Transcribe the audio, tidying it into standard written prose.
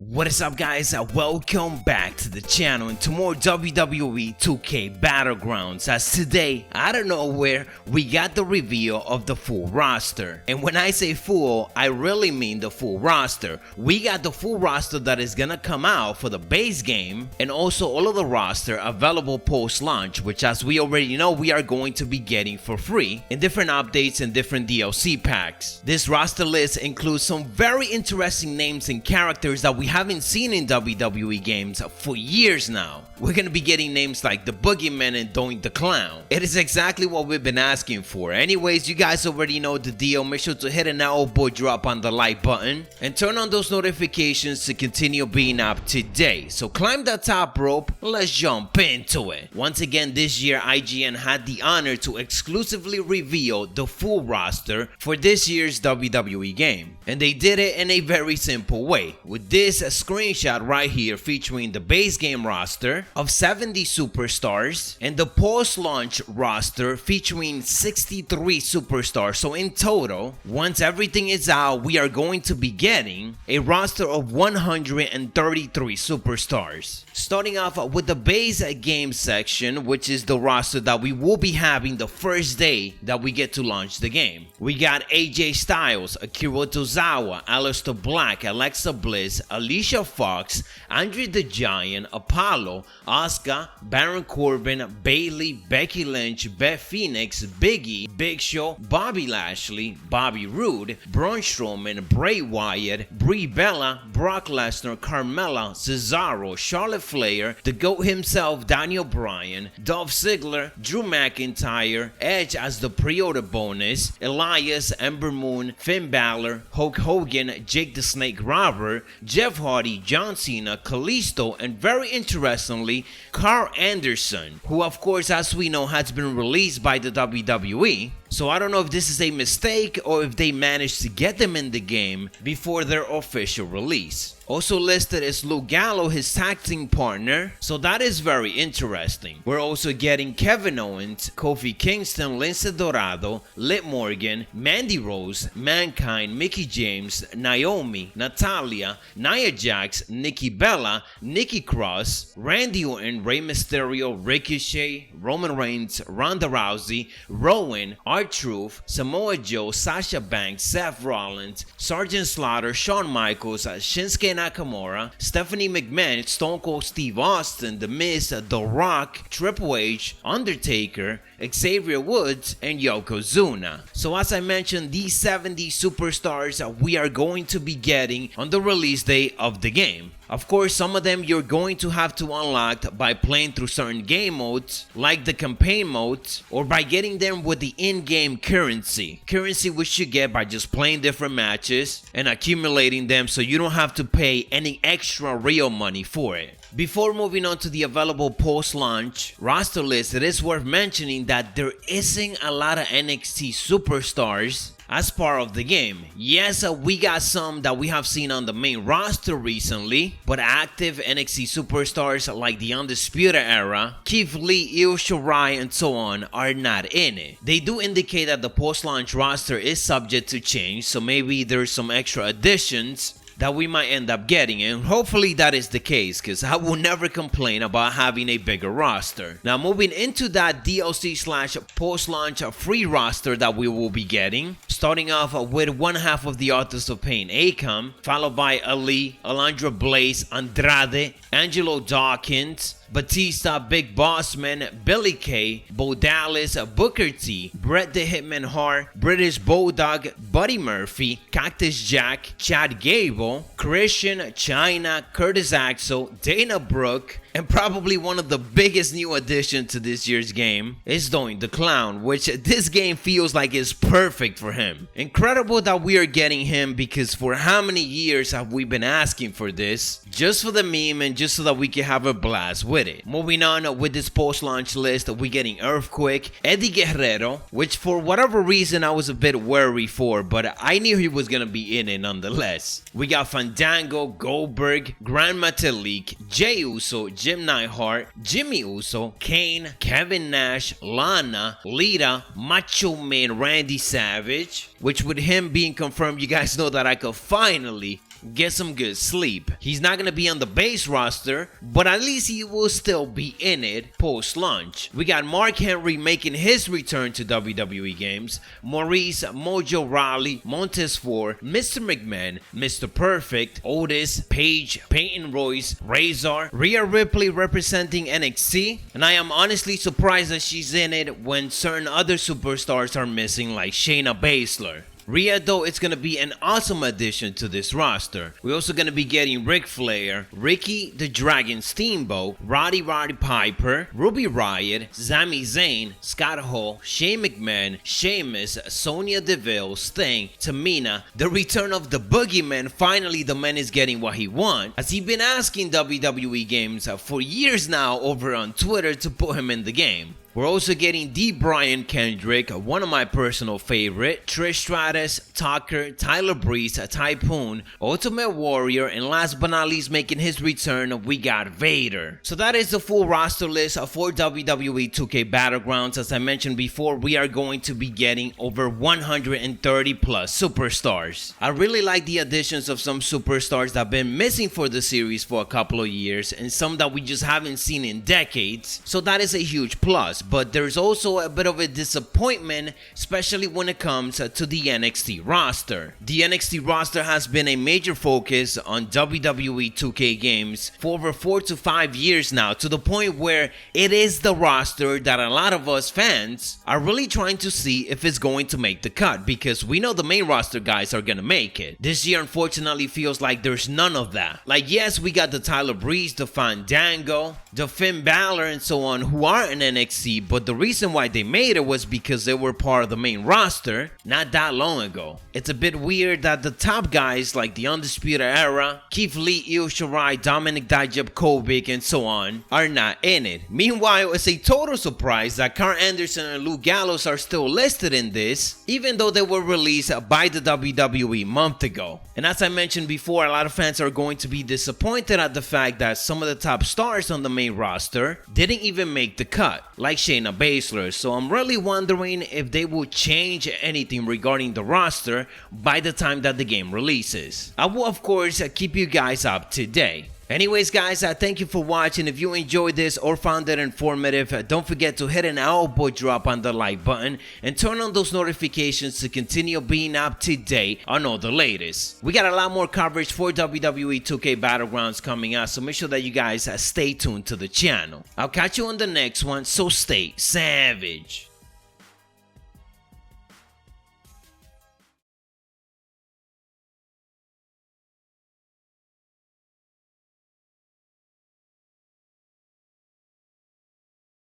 What is up, guys? Welcome back to the channel and to more WWE 2K Battlegrounds. As today, out of nowhere, we got the reveal of the full roster. And when I say full, I really mean the full roster. We got the full roster that is gonna come out for the base game, and also all of the roster available post-launch, which, as we already know, we are going to be getting for free in different updates and different DLC packs. This roster list includes some very interesting names and characters that we haven't seen in WWE games for years now. We're gonna be getting names like the Boogeyman and Doink the Clown. It is exactly what we've been asking for. Anyways, you guys already know the deal. Make sure to hit an elbow drop on the like button and turn on those notifications to continue being up to date. So climb that top rope, let's jump into it. Once again, this year IGN had the honor to exclusively reveal the full roster for this year's WWE game. And they did it in a very simple way, with this screenshot right here featuring the base game roster of 70 superstars and the post-launch roster featuring 63 superstars. So in total, once everything is out, we are going to be getting a roster of 133 superstars. Starting off with the base game section, which is the roster that we will be having the first day that we get to launch the game. We got AJ Styles, Akira Tozawa, Aleister Black, Alexa Bliss, Alicia Fox, Andre the Giant, Apollo, Asuka, Baron Corbin, Bayley, Becky Lynch, Beth Phoenix, Big E, Big Show, Bobby Lashley, Bobby Roode, Braun Strowman, Bray Wyatt, Brie Bella, Brock Lesnar, Carmella, Cesaro, Charlotte Flair, the GOAT himself, Daniel Bryan, Dolph Ziggler, Drew McIntyre, Edge as the pre-order bonus, Elias, Ember Moon, Finn Balor, Hulk Hogan, Jake the Snake Robber, Jeff Hardy, John Cena, Kalisto, and very interestingly, Carl Anderson, who of course, as we know, has been released by the WWE. So I don't know if this is a mistake or if they managed to get them in the game before their official release. Also listed is Luke Gallo, his tag team partner, so that is very interesting. We're also getting Kevin Owens, Kofi Kingston, Lince Dorado, Liv Morgan, Mandy Rose, Mankind, Mickie James, Naomi, Natalia, Nia Jax, Nikki Bella, Nikki Cross, Randy Orton, Rey Mysterio, Ricochet, Roman Reigns, Ronda Rousey, Rowan, R-Truth, Samoa Joe, Sasha Banks, Seth Rollins, Sergeant Slaughter, Shawn Michaels, Shinsuke Nakamura, Stephanie McMahon, Stone Cold Steve Austin, The Miz, The Rock, Triple H, Undertaker, Xavier Woods, and Yokozuna. So as I mentioned, these 70 superstars we are going to be getting on the release day of the game. Of course, some of them you're going to have to unlock by playing through certain game modes, like the campaign modes, or by getting them with the in-game currency. Currency which you get by just playing different matches and accumulating them, so you don't have to pay any extra real money for it. Before moving on to the available post-launch roster list, it is worth mentioning that there isn't a lot of NXT superstars as part of the game. Yes, we got some that we have seen on the main roster recently, but active NXT superstars like the Undisputed Era, Keith Lee, Io Shirai, and so on are not in it. They do indicate that the post-launch roster is subject to change, so maybe there's some extra additions that we might end up getting, and hopefully that is the case, because I will never complain about having a bigger roster. Now moving into that DLC slash post-launch free roster that we will be getting, starting off with one half of the Authors of Pain, Akam, followed by Ali, Alundra Blaze, Andrade, Angelo Dawkins, Batista, Big Boss Man, Billy Kay, Bo Dallas, Booker T, Bret the Hitman Hart, British Bulldog, Buddy Murphy, Cactus Jack, Chad Gable, Christian, Chyna, Curtis Axel, Dana Brooke, and probably one of the biggest new additions to this year's game is Doink the Clown, which this game feels like is perfect for him. Incredible that we are getting him, because for how many years have we been asking for this? Just for the meme and just so that we can have a blast with it. Moving on with this post-launch list, we're getting Earthquake, Eddie Guerrero, which for whatever reason I was a bit worried for, but I knew he was gonna be in it nonetheless. We got Fandango, Goldberg, Grand Metalik, Jey Uso, Jim Neidhart, Jimmy Uso, Kane, Kevin Nash, Lana, Lita, Macho Man Randy Savage, which with him being confirmed, you guys know that I could finally get some good sleep. He's not gonna be on the base roster, but at least he will still be in it post-launch. We got Mark Henry making his return to WWE games, Maurice Mojo Rawley, Montez Ford, Mr. McMahon, Mr. Perfect, Otis, Paige, Peyton Royce, Razor, Rhea Ripley representing NXT, and I am honestly surprised that she's in it when certain other superstars are missing like Shayna Baszler. Rhea, though, it's gonna be an awesome addition to this roster. We're also gonna be getting Ric Flair, Ricky the Dragon Steamboat, Roddy Piper, Ruby Riott, Sami Zayn, Scott Hall, Shane McMahon, Sheamus, Sonya Deville, Sting, Tamina, the return of the Boogeyman. Finally, the man is getting what he wants, as he's been asking WWE games for years now over on Twitter to put him in the game. We're also getting D. Brian Kendrick, one of my personal favorite, Trish Stratus, Tucker, Tyler Breeze, Typhoon, Ultimate Warrior, and last but not least making his return, we got Vader. So that is the full roster list for WWE 2K Battlegrounds. As I mentioned before, we are going to be getting over 130 plus superstars. I really like the additions of some superstars that have been missing for the series for a couple of years and some that we just haven't seen in decades. So that is a huge plus. But there's also a bit of a disappointment, especially when it comes to the NXT roster. The NXT roster has been a major focus on WWE 2K games for over 4 to 5 years now, to the point where it is the roster that a lot of us fans are really trying to see if it's going to make the cut, because we know the main roster guys are gonna make it. This year unfortunately feels like there's none of that. Like, yes, we got the Tyler Breeze, the Fandango, the Finn Balor, and so on, who are in NXT, but the reason why they made it was because they were part of the main roster not that long ago. It's a bit weird that the top guys like the Undisputed Era, Keith Lee, Io Shirai, Dominic Dijakovic, and so on are not in it. Meanwhile, it's a total surprise that Karl Anderson and Luke Gallows are still listed in this, even though they were released by the WWE a month ago. And as I mentioned before, a lot of fans are going to be disappointed at the fact that some of the top stars on the main roster didn't even make the cut, like Shayna Baszler. So I'm really wondering if they will change anything regarding the roster by the time that the game releases. I will of course keep you guys up to date. Anyways guys, thank you for watching. If you enjoyed this or found it informative, don't forget to hit an elbow drop on the like button and turn on those notifications to continue being up to date on all the latest. We got a lot more coverage for WWE 2K Battlegrounds coming out, so make sure that you guys stay tuned to the channel. I'll catch you on the next one, so stay savage.